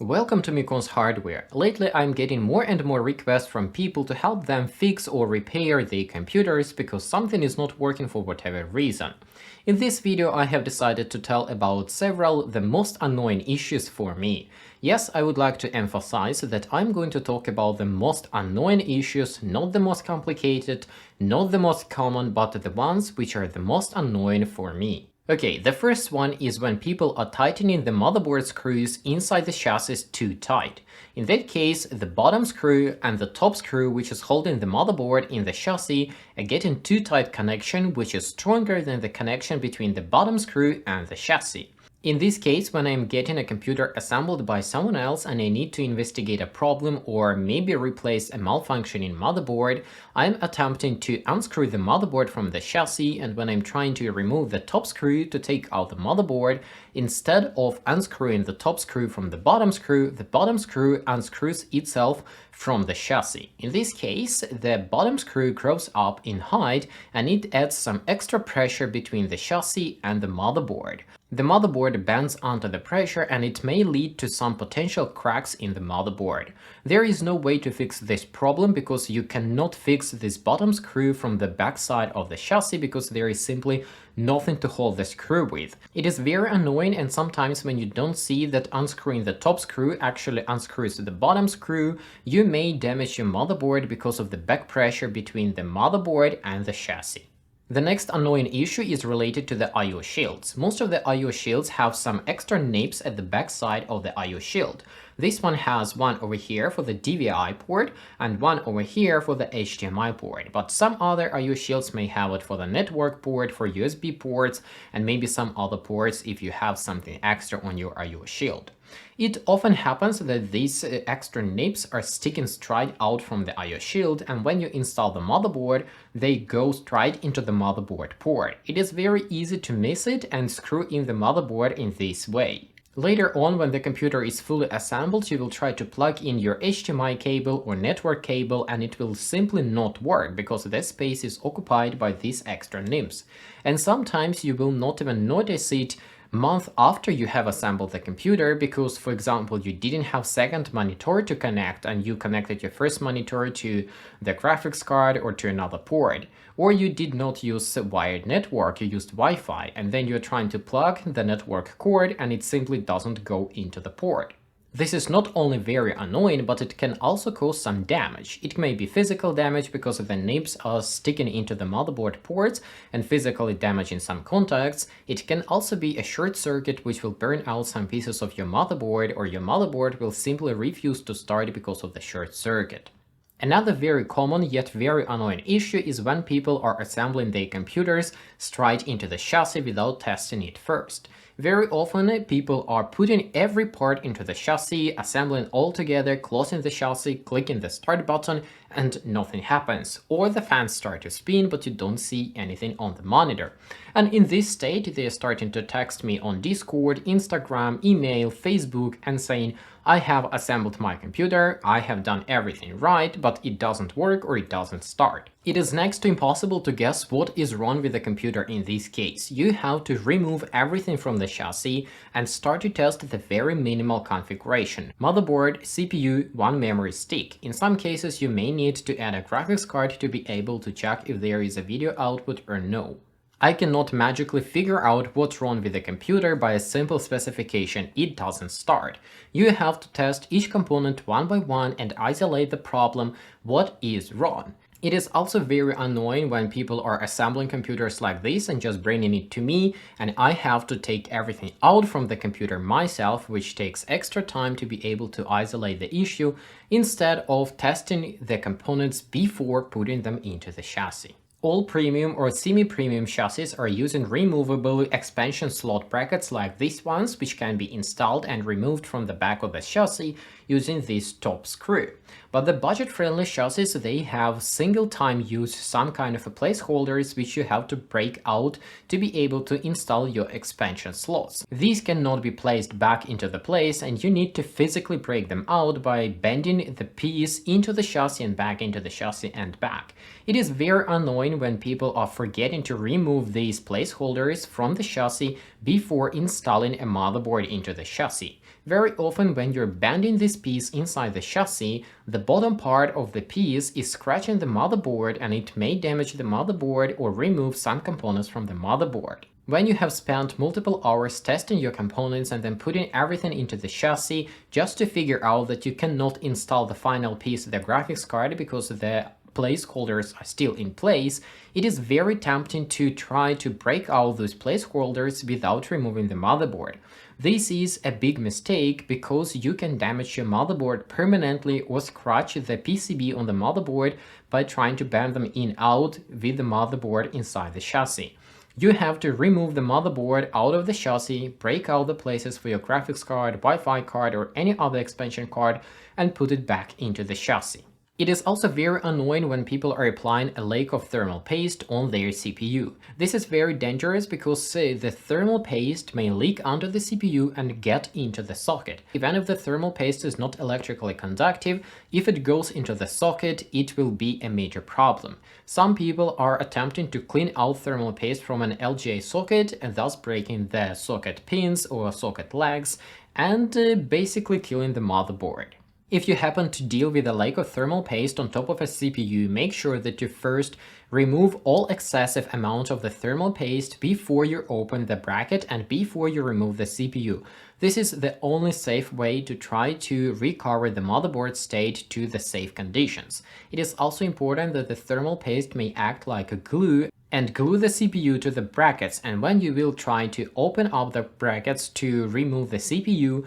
Welcome to Miyconst Hardware. Lately I'm getting more and more requests from people to help them fix or repair their computers because something is not working for whatever reason. In this video I have decided to tell about several the most annoying issues for me. Yes, I would like to emphasize that I'm going to talk about the most annoying issues, not the most complicated, not the most common, but the ones which are the most annoying for me. Okay, the first one is when people are tightening the motherboard screws inside the chassis too tight. In that case, the bottom screw and the top screw which is holding the motherboard in the chassis are getting too tight connection which is stronger than the connection between the bottom screw and the chassis. In this case, when I'm getting a computer assembled by someone else and I need to investigate a problem or maybe replace a malfunctioning motherboard, I'm attempting to unscrew the motherboard from the chassis, and when I'm trying to remove the top screw to take out the motherboard, instead of unscrewing the top screw from the bottom screw unscrews itself from the chassis. In this case, the bottom screw grows up in height and it adds some extra pressure between the chassis and the motherboard. The motherboard bends under the pressure and it may lead to some potential cracks in the motherboard. There is no way to fix this problem because you cannot fix this bottom screw from the backside of the chassis because there is simply nothing to hold the screw with. It is very annoying, and sometimes when you don't see that unscrewing the top screw actually unscrews the bottom screw, you may damage your motherboard because of the back pressure between the motherboard and the chassis. The next annoying issue is related to the I/O shields. Most of the I/O shields have some extra nips at the back side of the I/O shield. This one has one over here for the DVI port and one over here for the HDMI port, but some other I/O shields may have it for the network port, for USB ports, and maybe some other ports if you have something extra on your I/O shield. It often happens that these extra nips are sticking straight out from the I/O shield, and when you install the motherboard, they go straight into the motherboard port. It is very easy to miss it and screw in the motherboard in this way. Later on, when the computer is fully assembled, you will try to plug in your HDMI cable or network cable and it will simply not work because that space is occupied by these extra nips. And sometimes you will not even notice it month after you have assembled the computer because, for example, you didn't have second monitor to connect and you connected your first monitor to the graphics card or to another port. Or you did not use a wired network, you used Wi-Fi, and then you're trying to plug the network cord and it simply doesn't go into the port. This is not only very annoying, but it can also cause some damage. It may be physical damage because the nips are sticking into the motherboard ports and physically damaging some contacts. It can also be a short circuit which will burn out some pieces of your motherboard, or your motherboard will simply refuse to start because of the short circuit. Another very common yet very annoying issue is when people are assembling their computers straight into the chassis without testing it first. Very often people are putting every part into the chassis, assembling all together, closing the chassis, clicking the start button, and nothing happens. Or the fans start to spin but you don't see anything on the monitor. And in this state they are starting to text me on Discord, Instagram, email, Facebook and saying, I have assembled my computer, I have done everything right, but it doesn't work or it doesn't start. It is next to impossible to guess what is wrong with the computer in this case. You have to remove everything from the chassis and start to test the very minimal configuration. Motherboard, CPU, one memory stick. In some cases you may need to add a graphics card to be able to check if there is a video output or no. I cannot magically figure out what's wrong with the computer by a simple specification, it doesn't start. You have to test each component one by one and isolate the problem, what is wrong. It is also very annoying when people are assembling computers like this and just bringing it to me, and I have to take everything out from the computer myself, which takes extra time to be able to isolate the issue, instead of testing the components before putting them into the chassis. All premium or semi-premium chassis are using removable expansion slot brackets like these ones, which can be installed and removed from the back of the chassis using this top screw. But the budget-friendly chassis, they have single-time use, some kind of a placeholders which you have to break out to be able to install your expansion slots. These cannot be placed back into the place, and you need to physically break them out by bending the piece into the chassis and back into the chassis and back. It is very annoying when people are forgetting to remove these placeholders from the chassis before installing a motherboard into the chassis. Very often when you're bending this piece inside the chassis, the bottom part of the piece is scratching the motherboard and it may damage the motherboard or remove some components from the motherboard. When you have spent multiple hours testing your components and then putting everything into the chassis just to figure out that you cannot install the final piece of the graphics card because the placeholders are still in place, it is very tempting to try to break out those placeholders without removing the motherboard. This is a big mistake because you can damage your motherboard permanently or scratch the PCB on the motherboard by trying to bend them in out with the motherboard inside the chassis. You have to remove the motherboard out of the chassis, break out the places for your graphics card, Wi-Fi card or any other expansion card and put it back into the chassis. It is also very annoying when people are applying a layer of thermal paste on their CPU. This is very dangerous because the thermal paste may leak under the CPU and get into the socket. Even if the thermal paste is not electrically conductive, if it goes into the socket, it will be a major problem. Some people are attempting to clean out thermal paste from an LGA socket and thus breaking the socket pins or socket legs and basically killing the motherboard. If you happen to deal with a layer of thermal paste on top of a CPU, make sure that you first remove all excessive amount of the thermal paste before you open the bracket and before you remove the CPU. This is the only safe way to try to recover the motherboard state to the safe conditions. It is also important that the thermal paste may act like a glue and glue the CPU to the brackets, and when you will try to open up the brackets to remove the CPU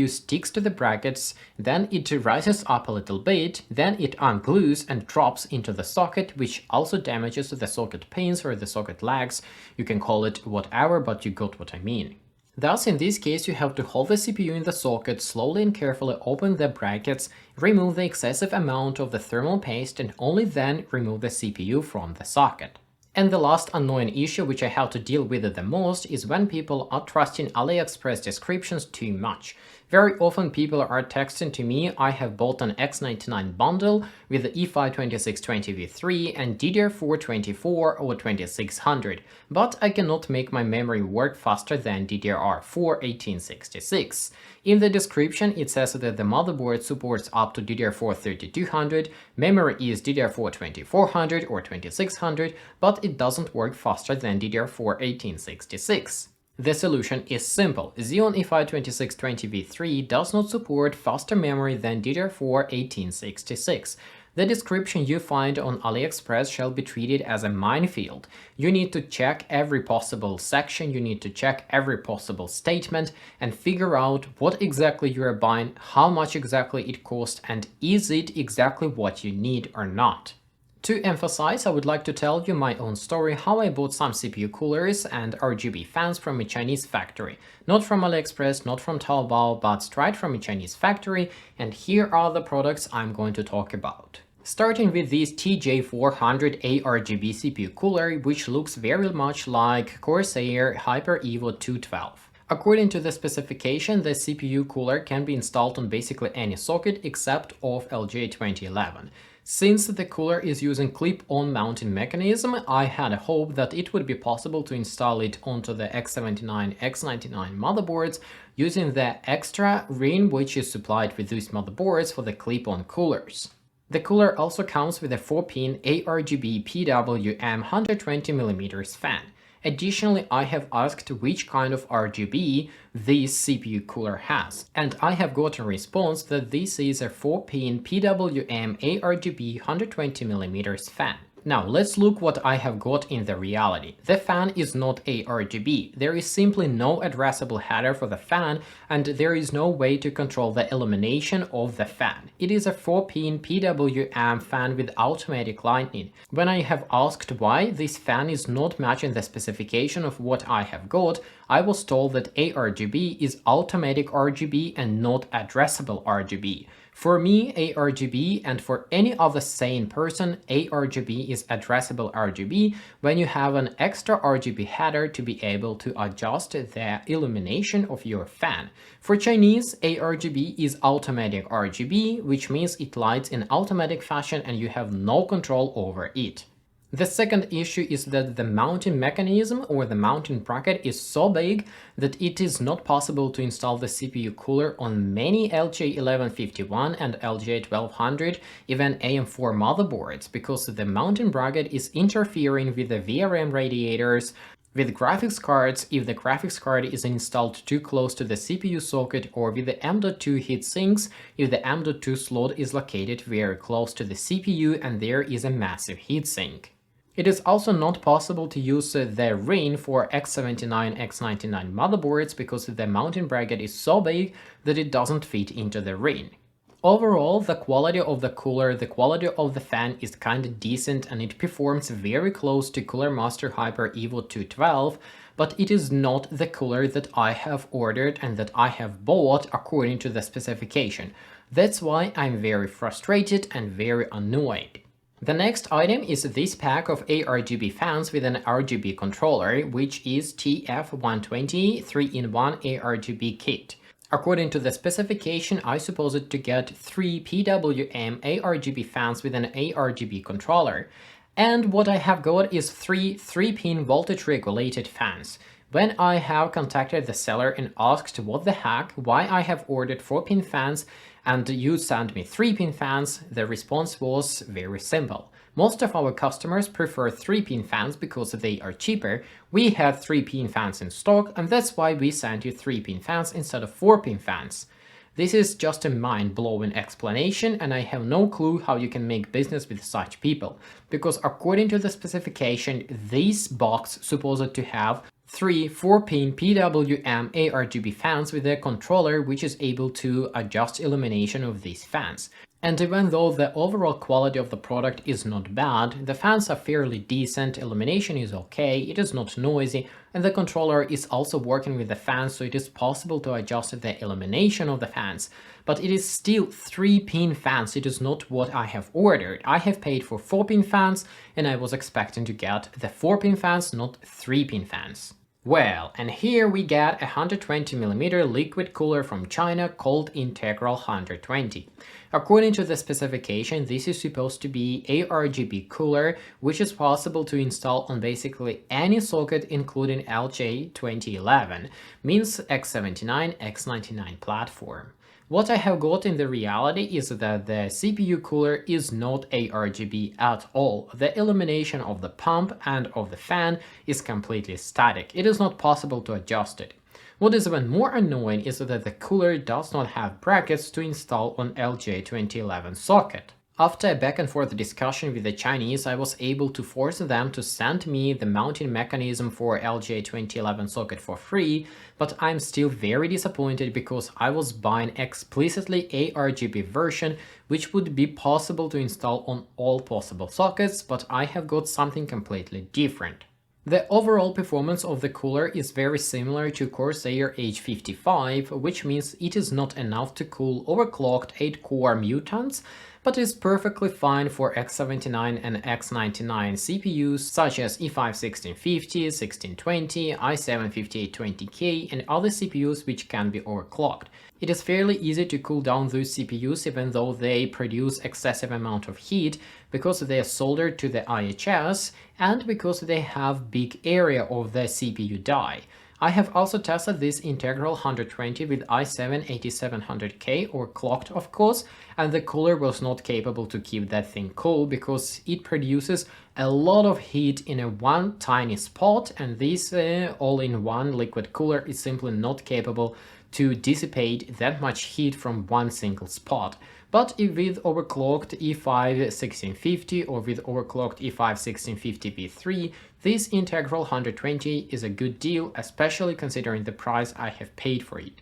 sticks to the brackets, then it rises up a little bit, then it unglues and drops into the socket, which also damages the socket pins or the socket legs. You can call it whatever, but you got what I mean. Thus, in this case, you have to hold the CPU in the socket, slowly and carefully open the brackets, remove the excessive amount of the thermal paste, and only then remove the CPU from the socket. And the last annoying issue which I have to deal with the most is when people are trusting AliExpress descriptions too much. Very often people are texting to me, I have bought an X99 bundle with the E5-2620v3 and DDR4-24 or 2600, but I cannot make my memory work faster than DDR4-1866. In the description it says that the motherboard supports up to DDR4-3200, memory is DDR4-2400 or 2600, but it doesn't work faster than DDR4-1866. The solution is simple. Xeon E5-2620v3 does not support faster memory than DDR4-1866. The description you find on AliExpress shall be treated as a minefield. You need to check every possible section, you need to check every possible statement and figure out what exactly you are buying, how much exactly it costs, and is it exactly what you need or not. To emphasize, I would like to tell you my own story how I bought some CPU coolers and RGB fans from a Chinese factory. Not from AliExpress, not from Taobao, but straight from a Chinese factory, and here are the products I'm going to talk about. Starting with this TJ400-ARGB CPU cooler, which looks very much like Corsair Hyper Evo 212. According to the specification, the CPU cooler can be installed on basically any socket except of LGA 2011. Since the cooler is using clip-on mounting mechanism, I had a hope that it would be possible to install it onto the X79, X99 motherboards using the extra ring which is supplied with these motherboards for the clip-on coolers. The cooler also comes with a 4-pin ARGB PWM 120mm fan. Additionally, I have asked which kind of RGB this CPU cooler has, and I have got a response that this is a 4-pin PWM ARGB 120mm fan. Now, let's look what I have got in the reality. The fan is not ARGB, there is simply no addressable header for the fan, and there is no way to control the illumination of the fan. It is a 4-pin PWM fan with automatic lighting. When I have asked why this fan is not matching the specification of what I have got, I was told that ARGB is automatic RGB and not addressable RGB. For me, ARGB, and for any other sane person, ARGB is addressable RGB when you have an extra RGB header to be able to adjust the illumination of your fan. For Chinese, ARGB is automatic RGB, which means it lights in automatic fashion and you have no control over it. The second issue is that the mounting mechanism or the mounting bracket is so big that it is not possible to install the CPU cooler on many LJ1151 and LJ1200, even AM4 motherboards, because the mounting bracket is interfering with the VRM radiators, with graphics cards if the graphics card is installed too close to the CPU socket, or with the M.2 heatsinks if the M.2 slot is located very close to the CPU and there is a massive heatsink. It is also not possible to use the ring for X79, X99 motherboards because the mounting bracket is so big that it doesn't fit into the ring. Overall, the quality of the cooler, the quality of the fan is kinda decent and it performs very close to Cooler Master Hyper Evo 212, but it is not the cooler that I have ordered and that I have bought according to the specification. That's why I'm very frustrated and very annoyed. The next item is this pack of ARGB fans with an RGB controller, which is TF120 3-in-1 ARGB kit. According to the specification, I supposed to get 3 PWM ARGB fans with an ARGB controller, and what I have got is 3 3-pin voltage regulated fans. When I have contacted the seller and asked what the heck, why I have ordered 4-pin fans and you sent me 3-pin fans, the response was very simple. Most of our customers prefer 3-pin fans because they are cheaper. We had 3-pin fans in stock and that's why we sent you 3-pin fans instead of 4-pin fans. This is just a mind-blowing explanation and I have no clue how you can make business with such people, because according to the specification, this box supposed to have 3 4-pin PWM ARGB fans with a controller which is able to adjust illumination of these fans. And even though the overall quality of the product is not bad, the fans are fairly decent, illumination is okay, it is not noisy, and the controller is also working with the fans, so it is possible to adjust the illumination of the fans. But it is still 3-pin fans, it is not what I have ordered. I have paid for 4-pin fans and I was expecting to get the 4-pin fans, not 3-pin fans. Well, and here we get a 120mm liquid cooler from China called Integral 120. According to the specification, this is supposed to be ARGB cooler, which is possible to install on basically any socket including LJ2011, means X79, X99 platform. What I have got in the reality is that the CPU cooler is not ARGB at all. The illumination of the pump and of the fan is completely static. It is not possible to adjust it. What is even more annoying is that the cooler does not have brackets to install on LJ2011 socket. After a back and forth discussion with the Chinese, I was able to force them to send me the mounting mechanism for LJ2011 socket for free, but I'm still very disappointed because I was buying explicitly ARGB version, which would be possible to install on all possible sockets, but I have got something completely different. The overall performance of the cooler is very similar to Corsair H55, which means it is not enough to cool overclocked 8-core Miyconst, but is perfectly fine for X79 and X99 CPUs such as E5-1650, 1620, i7-5820K and other CPUs which can be overclocked. It is fairly easy to cool down those CPUs even though they produce excessive amount of heat because they are soldered to the IHS and because they have big area of the CPU die. I have also tested this Integral 120 with i7-8700K or clocked of course, and the cooler was not capable to keep that thing cool because it produces a lot of heat in a one tiny spot, and this all-in-one liquid cooler is simply not capable to dissipate that much heat from one single spot. But if with overclocked E5-1650 or with overclocked E5-1650v3, this Integral 120 is a good deal, especially considering the price I have paid for it.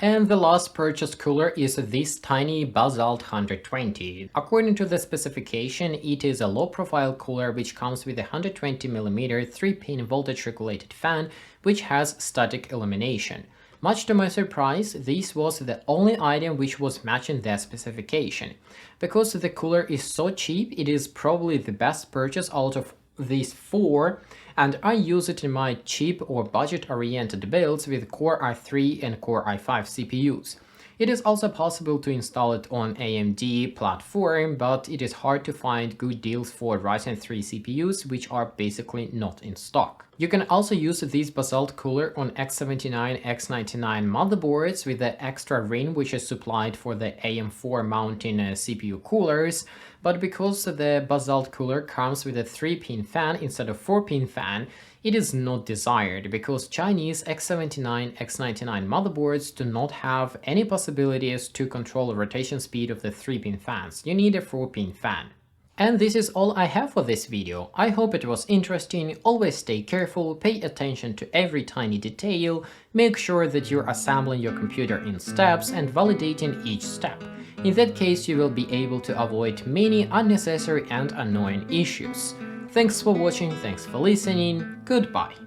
And the last purchased cooler is this tiny Bazalt 120. According to the specification, it is a low-profile cooler which comes with a 120mm 3-pin voltage-regulated fan which has static illumination. Much to my surprise, this was the only item which was matching their specification. Because the cooler is so cheap, it is probably the best purchase out of these 4, and I use it in my cheap or budget-oriented builds with Core i3 and Core i5 CPUs. It is also possible to install it on AMD platform, but it is hard to find good deals for Ryzen 3 CPUs, which are basically not in stock. You can also use this Bazalt cooler on X79, X99 motherboards with the extra ring which is supplied for the AM4 mounting CPU coolers, but because the Bazalt cooler comes with a 3-pin fan instead of 4-pin fan, it is not desired because Chinese X79, X99 motherboards do not have any possibilities to control the rotation speed of the 3-pin fans. You need a 4-pin fan. And this is all I have for this video. I hope it was interesting. Always stay careful, pay attention to every tiny detail, make sure that you're assembling your computer in steps and validating each step. In that case, you will be able to avoid many unnecessary and annoying issues. Thanks for watching, thanks for listening, goodbye.